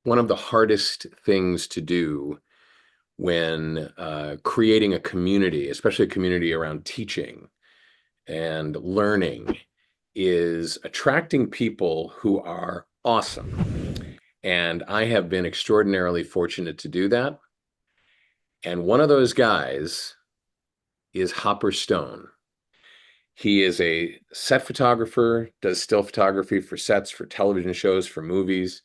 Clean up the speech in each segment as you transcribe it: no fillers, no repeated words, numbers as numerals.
one of the hardest things to do when creating a community, especially a community around teaching and learning, is attracting people who are awesome. And I have been extraordinarily fortunate to do that. And one of those guys is Hopper Stone. He is a set photographer, does still photography for sets, for television shows, for movies.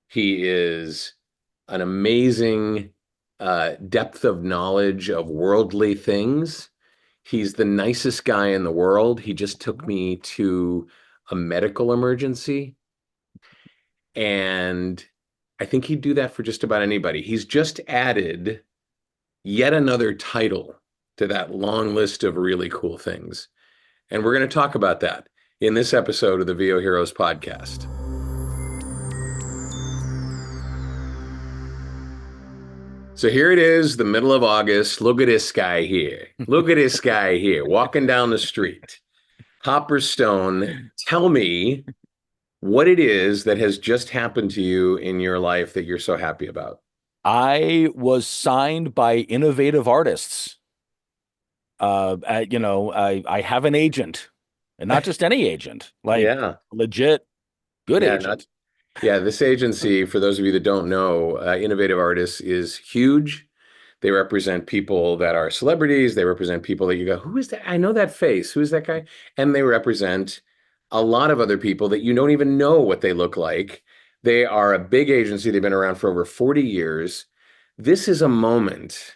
He is an amazing depth of knowledge of worldly things. He's the nicest guy in the world. He just took me to a medical emergency, and I think he'd do that for just about anybody. He's just added yet another title to that long list of really cool things. And we're going to talk about that in this episode of the VOHeroes podcast. So here it is, the middle of August. Look at this guy here. Look at this guy here walking down the street. Hopper Stone, tell me what it is that has just happened to you in your life that you're so happy about. I was signed by innovative artists. I have an agent, and not just any agent, like Yeah. legit good Yeah, not agent. Yeah, this agency, for those of you that don't know, Innovative Artists is huge. They represent people that are celebrities. They represent people that you go, who is that? I know that face. Who is that guy? And they represent a lot of other people that you don't even know what they look like. They are a big agency. They've been around for over 40 years. This is a moment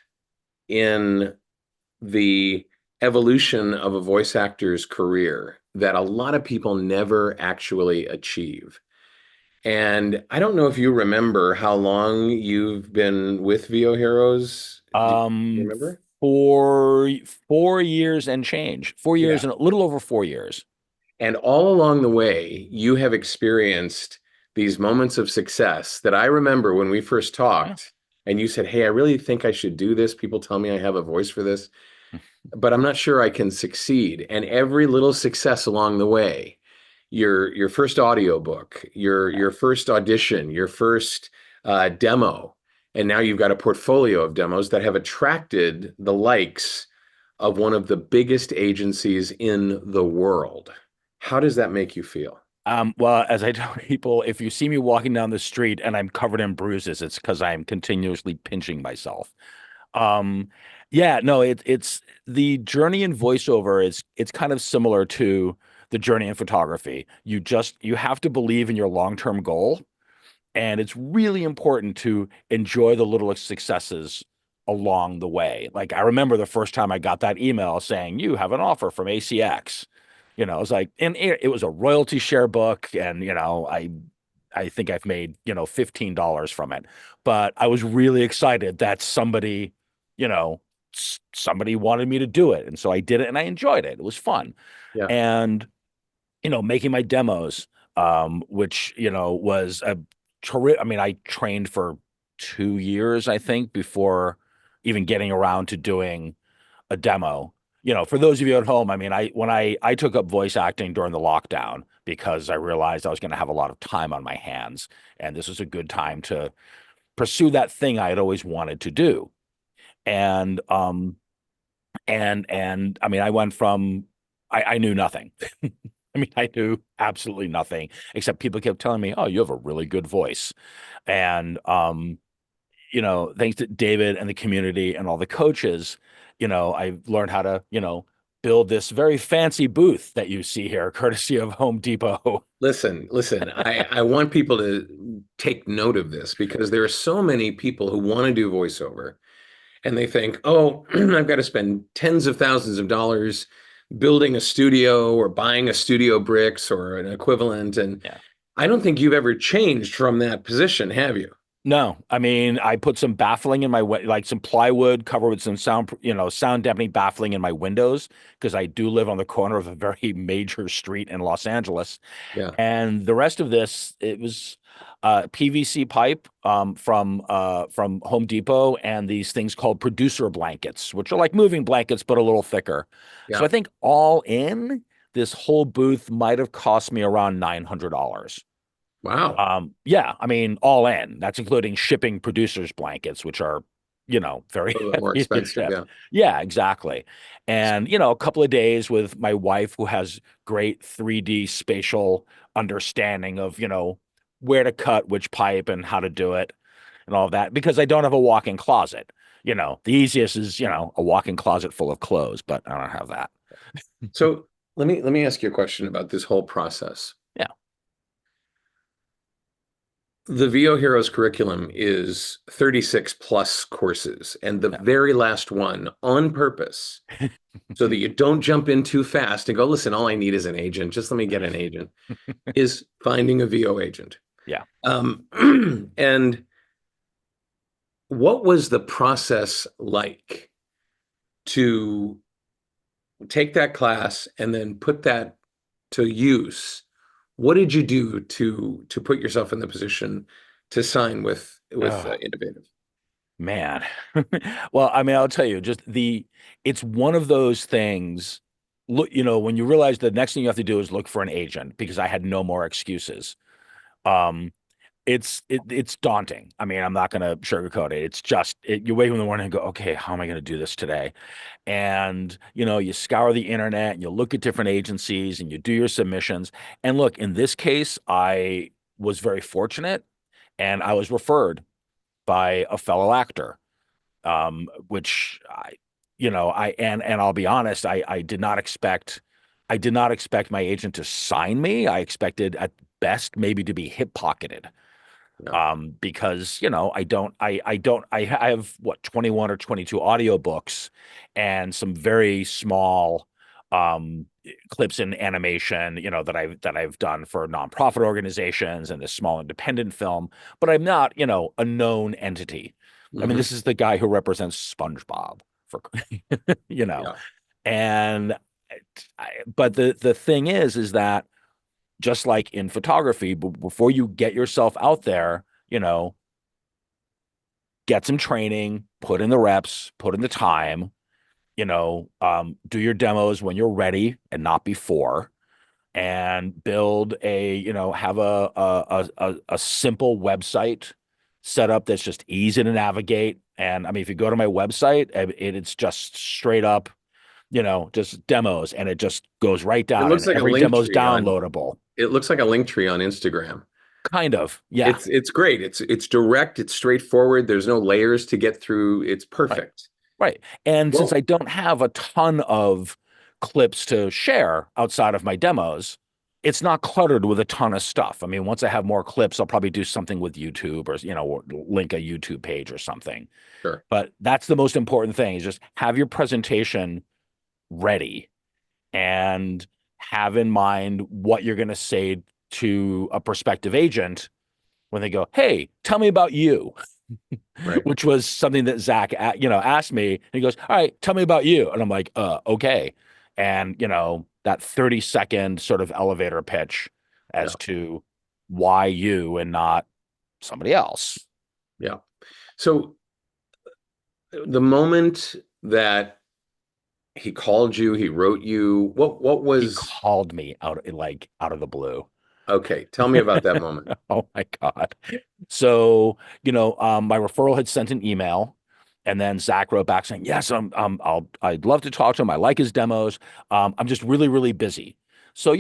in the evolution of a voice actor's career that a lot of people never actually achieve. And I don't know if you remember how long you've been with VO Heroes. Do you Um, remember? for 4 years and change, 4 years Yeah. and a little over 4 years. And all along the way, you have experienced these moments of success that I remember when we first Yeah. talked and you said, "Hey, I really think I should do this. People tell me I have a voice for this, but I'm not sure I can succeed." And every little success along the way, your first audiobook, your first audition, your first demo, and now you've got a portfolio of demos that have attracted the likes of one of the biggest agencies in the world. How does that make you feel? Well, as I tell people, if you see me walking down the street and I'm covered in bruises, it's because I'm continuously pinching myself. Um, yeah, no, it's the journey in voiceover is it's kind of similar to the journey in photography. You have to believe in your long-term goal, and it's really important to enjoy the little successes along the way. Like I remember the first time I got that email saying you have an offer from ACX. It was like, and it was a royalty share book, and I think I've made, $15 from it. But I was really excited that you know, somebody wanted me to do it. And so I did it and I enjoyed it. It was fun. Yeah. And, making my demos, which, was a terrific. I mean, I trained for 2 years, I think, before even getting around to doing a demo. For those of you at home, I mean, when I took up voice acting during the lockdown because I realized I was going to have a lot of time on my hands, and this was a good time to pursue that thing I had always wanted to do. And I mean, I went from I knew nothing. I mean, I knew absolutely nothing except people kept telling me, "Oh, you have a really good voice," and thanks to David and the community and all the coaches, I learned how to, build this very fancy booth that you see here, courtesy of Home Depot. Listen, I want people to take note of this because there are so many people who want to do voiceover and they think, oh, I've got to spend tens of thousands of dollars building a studio or buying a studio bricks or an equivalent. And Yeah. I don't think you've ever changed from that position, have you? No, I mean, I put some baffling in like some plywood covered with some sound dampening baffling in my windows because I do live on the corner of a very major street in Los Angeles. Yeah. And the rest of this, it was PVC pipe from Home Depot and these things called producer blankets, which are like moving blankets but a little thicker. So Yeah. I think all in, this whole booth might have cost me around $900. Wow. Yeah, I mean, all in. That's including shipping producers' blankets, which are, very A little bit more heavy to expensive. ship. Yeah. Yeah, exactly. And, a couple of days with my wife who has great 3D spatial understanding of, where to cut which pipe and how to do it and all of that, because I don't have a walk-in closet. The easiest is, a walk-in closet full of clothes, but I don't have that. So let me ask you a question about this whole process. Yeah. The VO Heroes curriculum is 36 plus courses, and the Yeah. very last one on purpose, so that you don't jump in too fast and go, listen, all I need is an agent. Just let me get an agent, is finding a VO agent. Yeah. Um, and what was the process like to take that class and then put that to use? What did you do to put yourself in the position to sign with Oh, Innovative? man. Well, I mean, I'll tell you, it's one of those things. Look, when you realize the next thing you have to do is look for an agent because I had no more excuses. Um, it's daunting. I mean, I'm not going to sugarcoat it. It's just you wake up in the morning and go, okay, how am I going to do this today? And you scour the internet and you look at different agencies and you do your submissions. And look, in this case, I was very fortunate and I was referred by a fellow actor, which and I'll be honest, I did not expect my agent to sign me. I expected at best maybe to be hip pocketed, Yeah. because I have what 21 or 22 audiobooks and some very small clips in animation, that I've done for nonprofit organizations and this small independent film, but I'm not, a known entity. I mean, Hmm. this is the guy who represents SpongeBob for, you know, Yeah. and but the thing is that just like in photography, before you get yourself out there, get some training, put in the reps, put in the time, do your demos when you're ready and not before, and build have a simple website set up that's just easy to navigate. And I mean, if you go to my website, it's just straight up, just demos, and it just goes right It down, looks and like a every link demo is tree on downloadable. it looks like a link tree on Instagram. Kind of, yeah. It's great. It's direct, it's straightforward. There's no layers to get through. It's Right. perfect. Right. And since Well, I don't have a ton of clips to share outside of my demos, it's not cluttered with a ton of stuff. I mean, once I have more clips, I'll probably do something with YouTube, or, or link a YouTube page or something. sure. But that's the most important thing, is just have your presentation ready and have in mind what you're going to say to a prospective agent when they go, "Hey, tell me about you." Right. Which was something that Zach, asked me. And he goes, "All right, tell me about you." And I'm like, okay. And, that 30-second sort of elevator pitch Yeah. as to why you and not somebody else. Yeah. So the moment that he called you, he wrote you, what He was called me out of the blue. okay, tell me about that moment. Oh my God. So, my referral had sent an email, and then Zach wrote back saying, "Yes, I'd love to talk to him. I like his demos. I'm just really, really busy." So,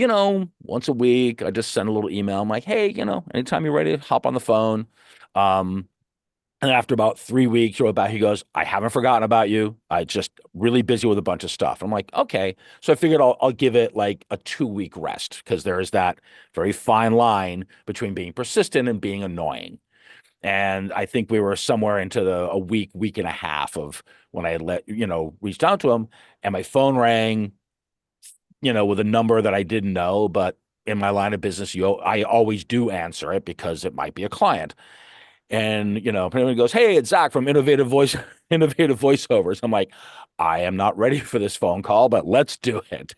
once a week, I just send a little email. I'm like, "Hey, anytime you're ready, hop on the phone." Um, and after about 3 weeks, he wrote back. He goes, "I haven't forgotten about you. I just really busy with a bunch of stuff." I'm like, "Okay." So I figured I'll give it like a 2 week rest, because there is that very fine line between being persistent and being annoying. And I think we were somewhere into a week and a half of when I had reached out to him, and my phone rang, with a number that I didn't know, but in my line of business, I always do answer it because it might be a client. And, apparently goes, "Hey, it's Zach from Innovative Voiceovers." I'm like, "I am not ready for this phone call, but let's do it."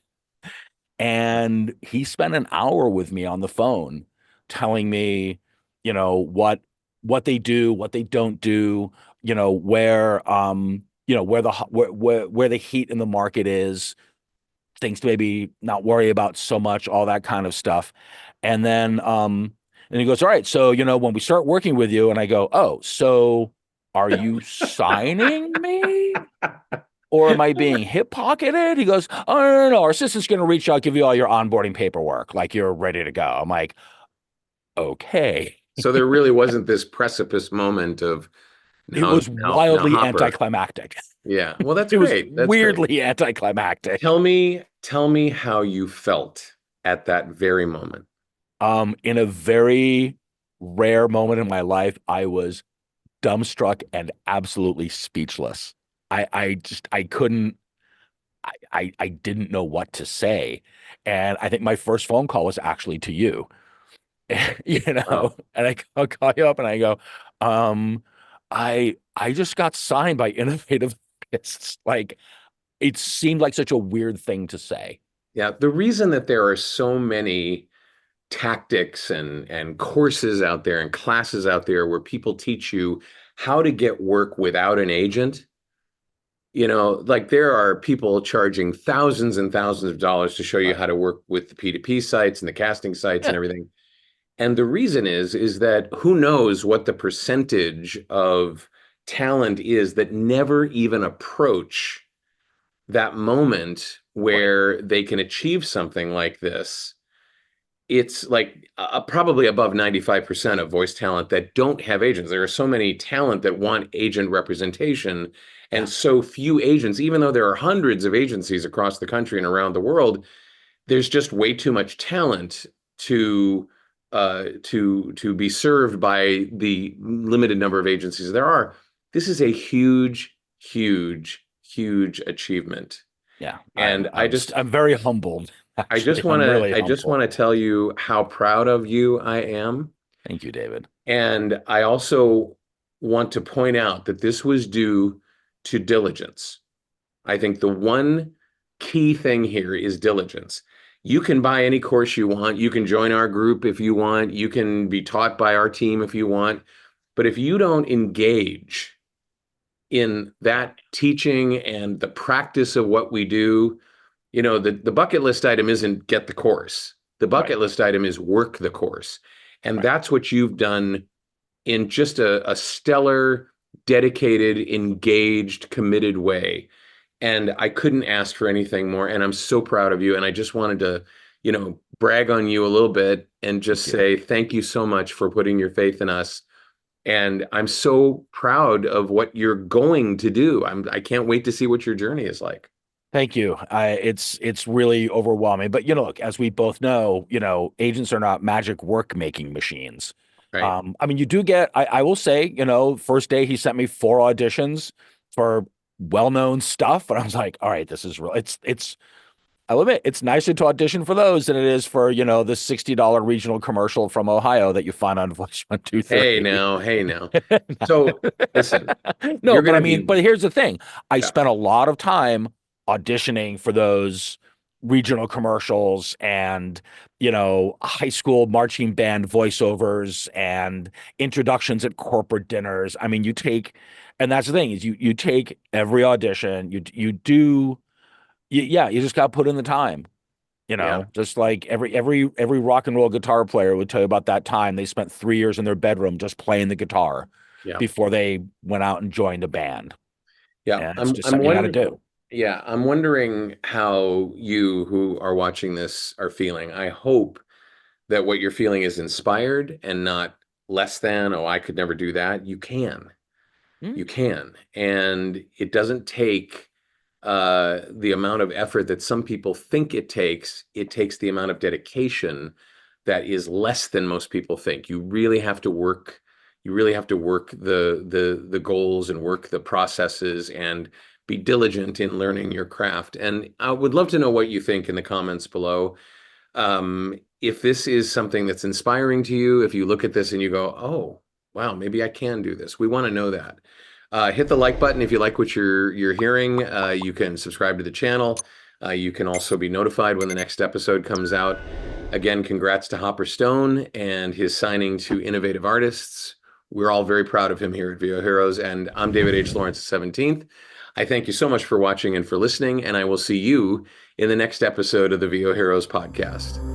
And he spent an hour with me on the phone telling me, what they do, what they don't do, where where the heat in the market is, things to maybe not worry about so much, all that kind of stuff. And then And he goes, all right, so, when we start working with you, and I go, oh, so are you signing me? Or am I being hip pocketed? He goes, oh, no. Our assistant's going to reach out, give you all your onboarding paperwork. Like you're ready to go. I'm like, okay. So there really wasn't this precipice moment of It now, was now wildly Hopper. anticlimactic. Yeah. Well, that's It was great. That's great. weirdly anticlimactic. Tell me how you felt at that very moment. In a very rare moment in my life, I was dumbstruck and absolutely speechless. I couldn't, I didn't know what to say. And I think my first phone call was actually to you. Wow. And I'll call you up and I go, um, I just got signed by Innovative Artists. Like it seemed like such a weird thing to say. Yeah. The reason that there are so many tactics and courses out there and classes out there where people teach you how to get work without an agent. Like there are people charging thousands and thousands of dollars to show you Right. how to work with the P2P sites and the casting sites and Yeah. everything. And the reason is that who knows what the percentage of talent is that never even approach that moment Right. where they can achieve something like this. It's like probably above 95% of voice talent that don't have agents. There are so many talent that want agent representation and Yeah. so few agents, even though there are hundreds of agencies across the country and around the world, there's just way too much talent to be served by the limited number of agencies there are. This is a huge, huge, huge achievement. Yeah. And I'm very humbled, I just actually. want I'm to really I just humbled. want to tell you how proud of you I am. Thank you, David. And I also want to point out that this was due to diligence. I think the one key thing here is diligence. You can buy any course you want. You can join our group if you want. You can be taught by our team if you want. But if you don't engage in that teaching and the practice of what we do, the bucket list item isn't get the course. The Right. bucket list item is work the course. And Right. that's what you've done in just a stellar, dedicated, engaged, committed way. And I couldn't ask for anything more. And I'm so proud of you. And I just wanted to, brag on you a little bit and Thank just you. say thank you so much for putting your faith in us. And I'm so proud of what you're going to do. I can't wait to see what your journey is like. Thank you. It's really overwhelming. But look, as we both know, agents are not magic work making machines. Right. I mean, you do get, I will say, first day he sent me 4 auditions for well-known stuff. And I was like, all right, this is real. I'll admit, it's nicer to audition for those than it is for, the $60 regional commercial from Ohio that you find on Voice Hey 123. now, hey now. So listen, No, you're but going I to mean, be, but here's the thing. I yeah, spent a lot of time auditioning for those regional commercials and, high school marching band voiceovers and introductions at corporate dinners. I mean, and that's the thing is you take every audition, yeah, you just got to put in the time. yeah, Just like every rock and roll guitar player would tell you about that time they spent 3 years in their bedroom just playing the guitar yeah, before they went out and joined a band. yeah. And it's I'm just I'm something you got to wondering, do. yeah, I'm wondering how you who are watching this are feeling. I hope that what you're feeling is inspired and not less than, oh, I could never do that. You can. Mm, You can. And it doesn't take the amount of effort that some people think it takes. It takes the amount of dedication that is less than most people think. You really have to work. You really have to work the goals and work the processes and be diligent in learning your craft. And I would love to know what you think in the comments below. If this is something that's inspiring to you, if you look at this and you go, oh, wow, maybe I can do this. We want to know that. Hit the like button if you like what you're hearing. You can subscribe to the channel. You can also be notified when the next episode comes out. Again, congrats to Hopper Stone and his signing to Innovative Artists. We're all very proud of him here at VOHeroes, and I'm David H. Lawrence, 17th. I thank you so much for watching and for listening, and I will see you in the next episode of the VOHeroes podcast.